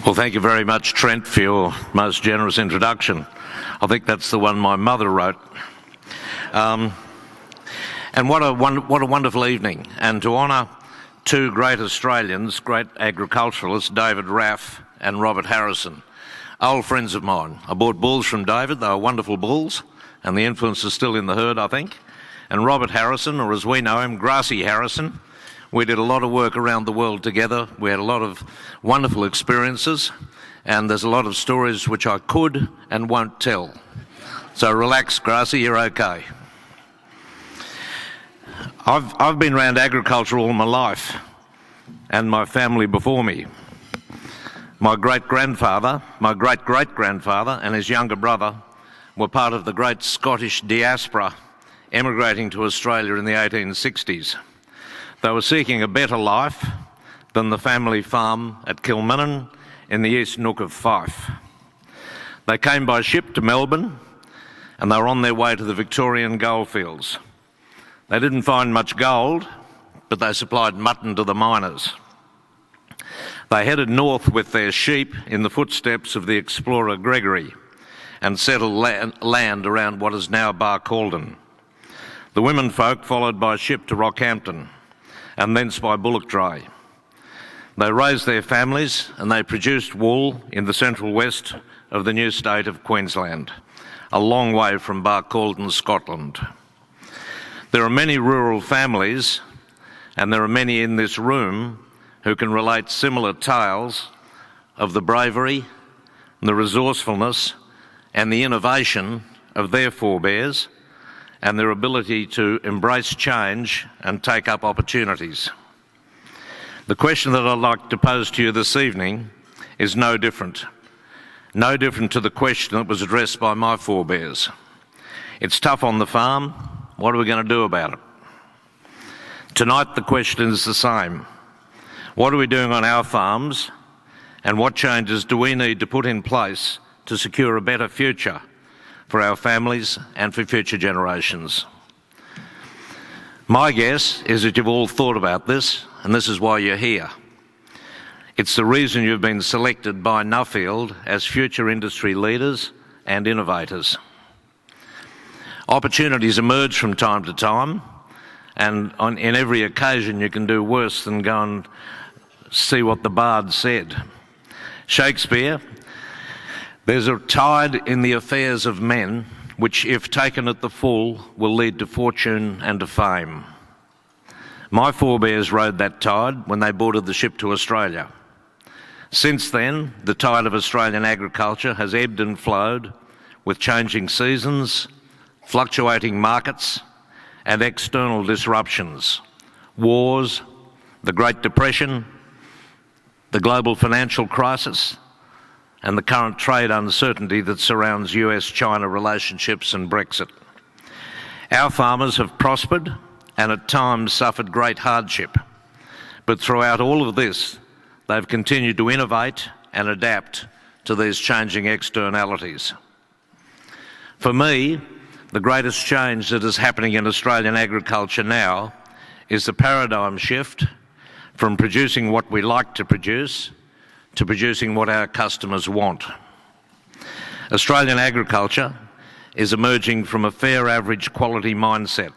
Well, thank you very much, Trent, for your most generous introduction. I think that's the one my mother wrote. And what a wonderful evening. And to honour two great Australians, great agriculturalists, David Raff and Robert Harrison, old friends of mine. I bought bulls from David. They were wonderful bulls, and the influence is still in the herd, I think. And Robert Harrison, or as we know him, Grassy Harrison. We did a lot of work around the world together. We had a lot of wonderful experiences, and there's a lot of stories which I could and won't tell. So relax, Grassy, you're okay. I've been around agriculture all my life, and my family before me. My great-grandfather, my great-great-grandfather and his younger brother were part of the great Scottish diaspora emigrating to Australia in the 1860s. They were seeking a better life than the family farm at Kilminnan in the East Nook of Fife. They came by ship to Melbourne, and they were on their way to the Victorian goldfields. They didn't find much gold, but they supplied mutton to the miners. They headed north with their sheep in the footsteps of the explorer Gregory and settled land around what is now Barcaldine. The women folk followed by ship to Rockhampton and thence by bullock dray. They raised their families and they produced wool in the central west of the new state of Queensland, a long way from Barcaldine, Scotland. There are many rural families, and there are many in this room who can relate similar tales of the bravery, the resourcefulness and the innovation of their forebears and their ability to embrace change and take up opportunities. The question that I'd like to pose to you this evening is no different to the question that was addressed by my forebears. It's tough on the farm. What are we going to do about it? Tonight the question is the same. What are we doing on our farms, and what changes do we need to put in place to secure a better future for our families and for future generations? My guess is that you've all thought about this, and this is why you're here. It's the reason you've been selected by Nuffield as future industry leaders and innovators. Opportunities emerge from time to time, and in every occasion you can do worse than go and see what the bard said. Shakespeare, there's a tide in the affairs of men which, if taken at the full, will lead to fortune and to fame. My forebears rode that tide when they boarded the ship to Australia. Since then, the tide of Australian agriculture has ebbed and flowed with changing seasons, fluctuating markets and external disruptions, wars, the Great Depression, the global financial crisis, and the current trade uncertainty that surrounds US-China relationships and Brexit. Our farmers have prospered and at times suffered great hardship, but throughout all of this, they've continued to innovate and adapt to these changing externalities. For me, the greatest change that is happening in Australian agriculture now is the paradigm shift from producing what we like to produce to producing what our customers want. Australian agriculture is emerging from a fair average quality mindset,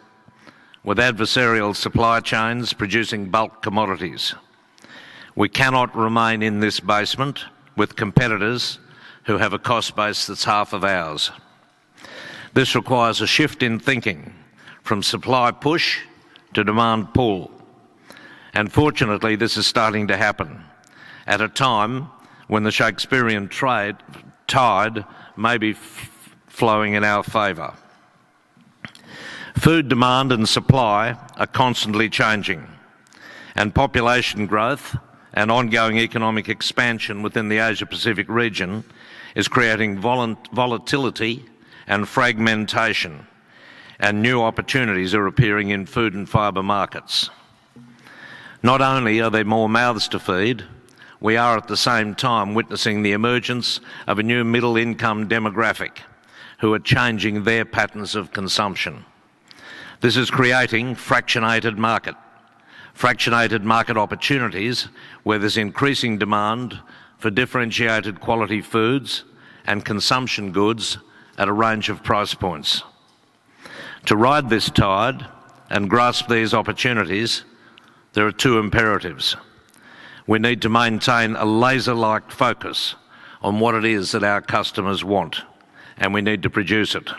with adversarial supply chains producing bulk commodities. We cannot remain in this basement with competitors who have a cost base that's half of ours. This requires a shift in thinking from supply push to demand pull. And fortunately, this is starting to happen at a time when the Shakespearean tide may be flowing in our favour. Food demand and supply are constantly changing, and population growth and ongoing economic expansion within the Asia-Pacific region is creating volatility and fragmentation, and new opportunities are appearing in food and fibre markets. Not only are there more mouths to feed, we are at the same time witnessing the emergence of a new middle-income demographic who are changing their patterns of consumption. This is creating fractionated market opportunities where there's increasing demand for differentiated quality foods and consumption goods at a range of price points. To ride this tide and grasp these opportunities, there are two imperatives. We need to maintain a laser-like focus on what it is that our customers want, and we need to produce it.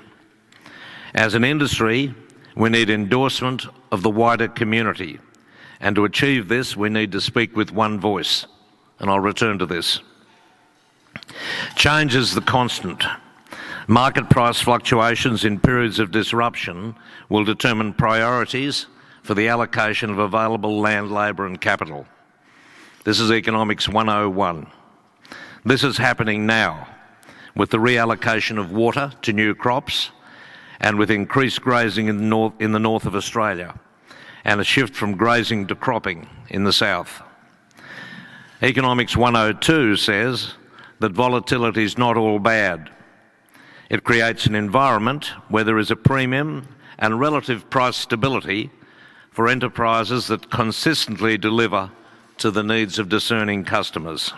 As an industry, we need endorsement of the wider community, and to achieve this, we need to speak with one voice, and I'll return to this. Change is the constant. Market price fluctuations in periods of disruption will determine priorities for the allocation of available land, labour and capital. This is Economics 101. This is happening now with the reallocation of water to new crops and with increased grazing in the north of Australia and a shift from grazing to cropping in the south. Economics 102 says that volatility is not all bad. It creates an environment where there is a premium and relative price stability for enterprises that consistently deliver to the needs of discerning customers.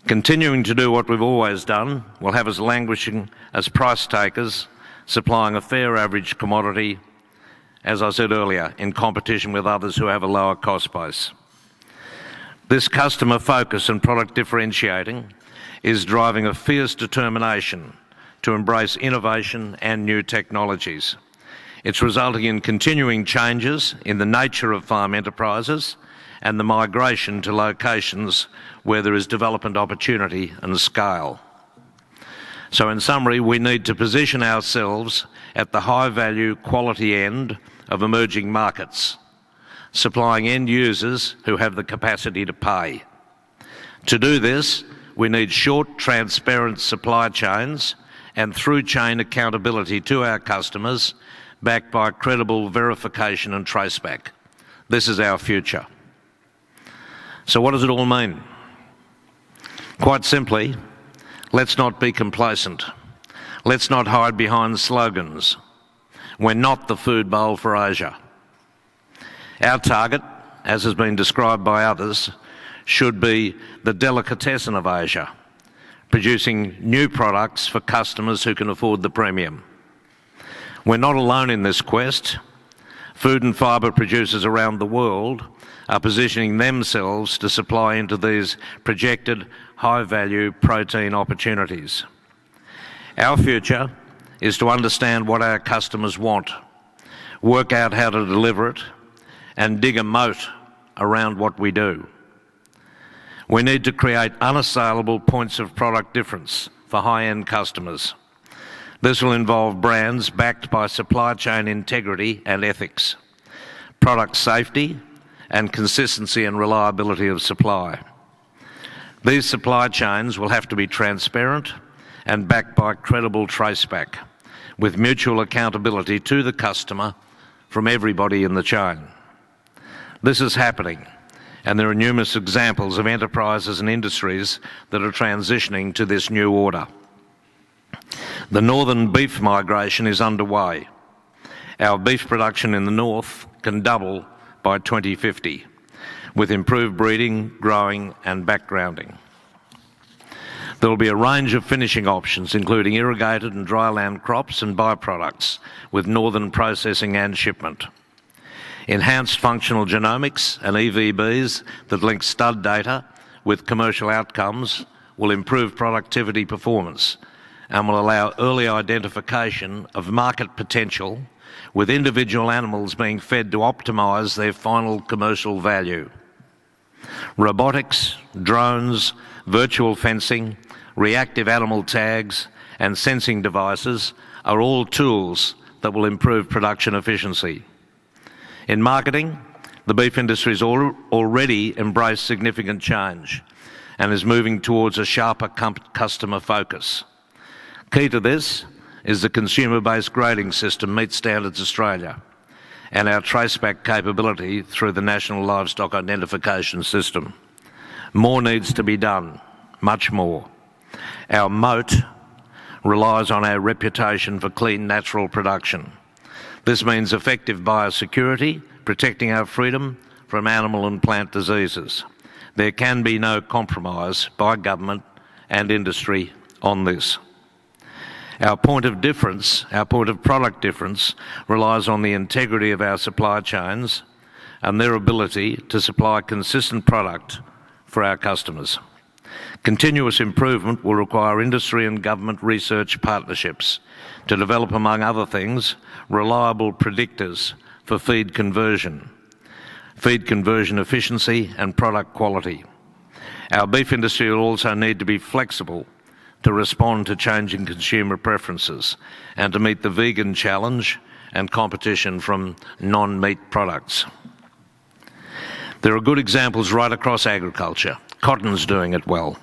Continuing to do what we've always done will have us languishing as price takers, supplying a fair average commodity, as I said earlier, in competition with others who have a lower cost base. This customer focus and product differentiating is driving a fierce determination to embrace innovation and new technologies. It's resulting in continuing changes in the nature of farm enterprises and the migration to locations where there is development opportunity and scale. So in summary, we need to position ourselves at the high-value quality end of emerging markets, supplying end users who have the capacity to pay. To do this, we need short, transparent supply chains and through-chain accountability to our customers, backed by credible verification and traceback. This is our future. So what does it all mean? Quite simply, let's not be complacent. Let's not hide behind slogans. We're not the food bowl for Asia. Our target, as has been described by others, should be the delicatessen of Asia, producing new products for customers who can afford the premium. We're not alone in this quest. Food and fibre producers around the world are positioning themselves to supply into these projected high-value protein opportunities. Our future is to understand what our customers want, work out how to deliver it, and dig a moat around what we do. We need to create unassailable points of product difference for high-end customers. This will involve brands backed by supply chain integrity and ethics, product safety, and consistency and reliability of supply. These supply chains will have to be transparent and backed by credible traceback, with mutual accountability to the customer from everybody in the chain. This is happening, and there are numerous examples of enterprises and industries that are transitioning to this new order. The northern beef migration is underway. Our beef production in the north can double by 2050, with improved breeding, growing and backgrounding. There will be a range of finishing options, including irrigated and dryland crops and byproducts, with northern processing and shipment. Enhanced functional genomics and EVBs that link stud data with commercial outcomes will improve productivity performance and will allow early identification of market potential, with individual animals being fed to optimise their final commercial value. Robotics, drones, virtual fencing, reactive animal tags and sensing devices are all tools that will improve production efficiency. In marketing, the beef industry has already embraced significant change and is moving towards a sharper customer focus. Key to this is the consumer-based grading system Meat Standards Australia and our traceback capability through the National Livestock Identification System. More needs to be done, much more. Our moat relies on our reputation for clean, natural production. This means effective biosecurity, protecting our freedom from animal and plant diseases. There can be no compromise by government and industry on this. Our point of difference, our point of product difference, relies on the integrity of our supply chains and their ability to supply consistent product for our customers. Continuous improvement will require industry and government research partnerships to develop, among other things, reliable predictors for feed conversion efficiency and product quality. Our beef industry will also need to be flexible to respond to changing consumer preferences and to meet the vegan challenge and competition from non-meat products. There are good examples right across agriculture. Cotton's doing it well.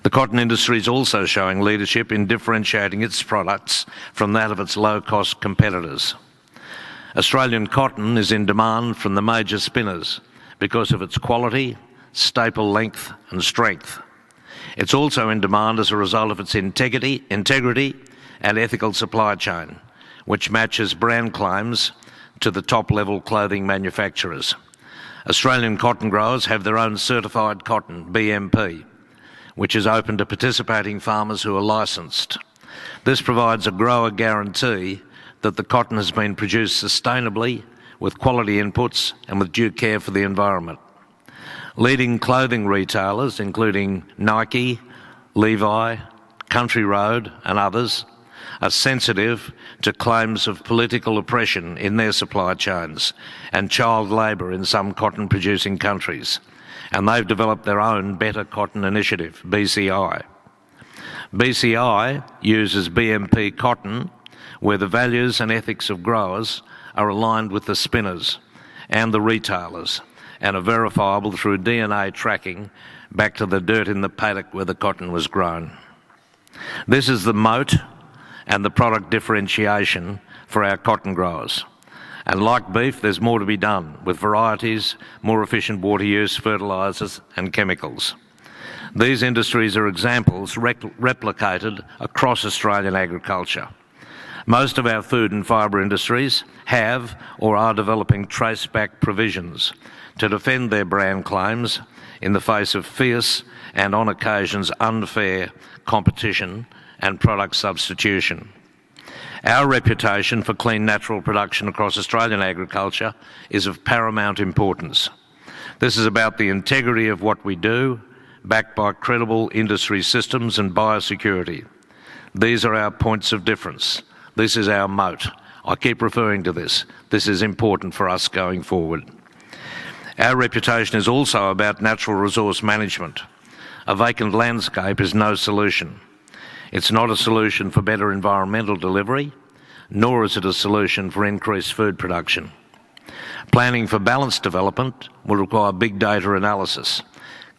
The cotton industry is also showing leadership in differentiating its products from that of its low-cost competitors. Australian cotton is in demand from the major spinners because of its quality, staple length and strength. It's also in demand as a result of its integrity and ethical supply chain, which matches brand claims to the top-level clothing manufacturers. Australian cotton growers have their own certified cotton, BMP, which is open to participating farmers who are licensed. This provides a grower guarantee that the cotton has been produced sustainably, with quality inputs and with due care for the environment. Leading clothing retailers, including Nike, Levi, Country Road and others, are sensitive to claims of political oppression in their supply chains and child labour in some cotton-producing countries, and they've developed their own Better Cotton Initiative, BCI. BCI uses BMP cotton where the values and ethics of growers are aligned with the spinners and the retailers and are verifiable through DNA tracking back to the dirt in the paddock where the cotton was grown. This is the moat and the product differentiation for our cotton growers. And like beef, there's more to be done with varieties, more efficient water use, fertilisers and chemicals. These industries are examples replicated across Australian agriculture. Most of our food and fibre industries have or are developing trace-back provisions to defend their brand claims in the face of fierce and, on occasions, unfair competition and product substitution. Our reputation for clean natural production across Australian agriculture is of paramount importance. This is about the integrity of what we do, backed by credible industry systems and biosecurity. These are our points of difference. This is our moat. I keep referring to this. This is important for us going forward. Our reputation is also about natural resource management. A vacant landscape is no solution. It's not a solution for better environmental delivery, nor is it a solution for increased food production. Planning for balanced development will require big data analysis,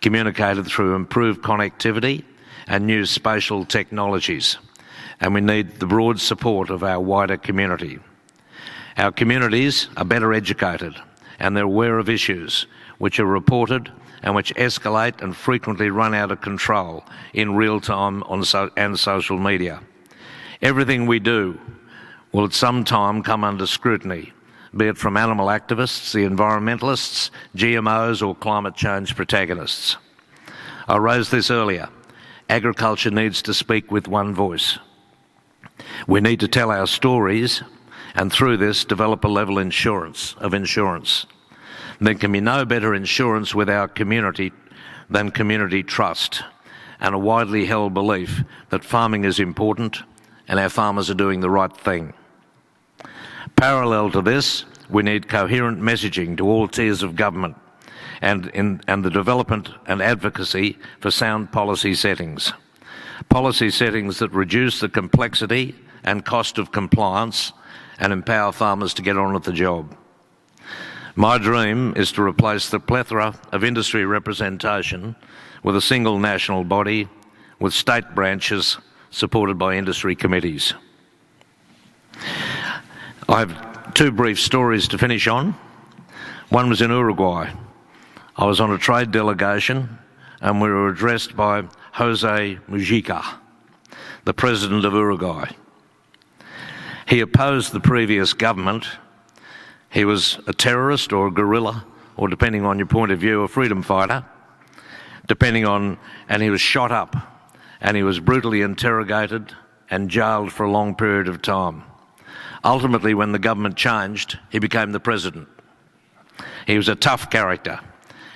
communicated through improved connectivity and new spatial technologies, and we need the broad support of our wider community. Our communities are better educated and they're aware of issues which are reported and which escalate and frequently run out of control in real time and social media. Everything we do will at some time come under scrutiny, be it from animal activists, the environmentalists, GMOs or climate change protagonists. I raised this earlier. Agriculture needs to speak with one voice. We need to tell our stories and through this develop a level of insurance. There can be no better insurance with our community than community trust and a widely held belief that farming is important and our farmers are doing the right thing. Parallel to this, we need coherent messaging to all tiers of government and the development and advocacy for sound policy settings. Policy settings that reduce the complexity and cost of compliance and empower farmers to get on with the job. My dream is to replace the plethora of industry representation with a single national body with state branches supported by industry committees. I have two brief stories to finish on. One was in Uruguay. I was on a trade delegation and we were addressed by Jose Mujica, the president of Uruguay. He opposed the previous government. He was a terrorist or a guerrilla, or depending on your point of view, a freedom fighter. and he was shot up, and he was brutally interrogated and jailed for a long period of time. Ultimately, when the government changed, he became the president. He was a tough character.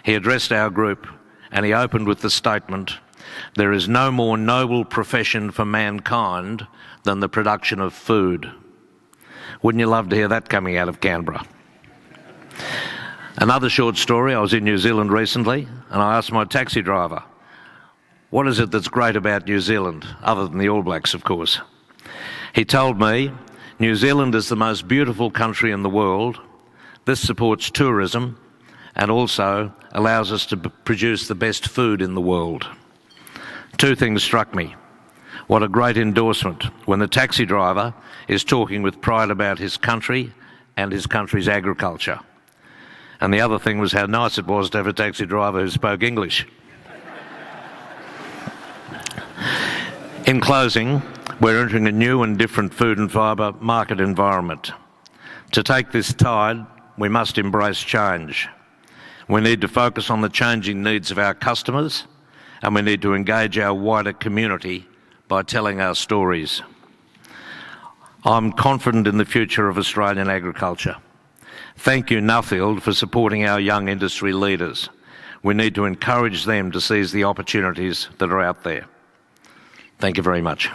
He addressed our group and he opened with the statement, "There is no more noble profession for mankind than the production of food." Wouldn't you love to hear that coming out of Canberra? Another short story, I was in New Zealand recently and I asked my taxi driver, what is it that's great about New Zealand, other than the All Blacks, of course? He told me, New Zealand is the most beautiful country in the world. This supports tourism and also allows us to produce the best food in the world. Two things struck me. What a great endorsement when the taxi driver is talking with pride about his country and his country's agriculture. And the other thing was how nice it was to have a taxi driver who spoke English. In closing, we're entering a new and different food and fibre market environment. To take this tide, we must embrace change. We need to focus on the changing needs of our customers, and we need to engage our wider community by telling our stories. I'm confident in the future of Australian agriculture. Thank you, Nuffield, for supporting our young industry leaders. We need to encourage them to seize the opportunities that are out there. Thank you very much.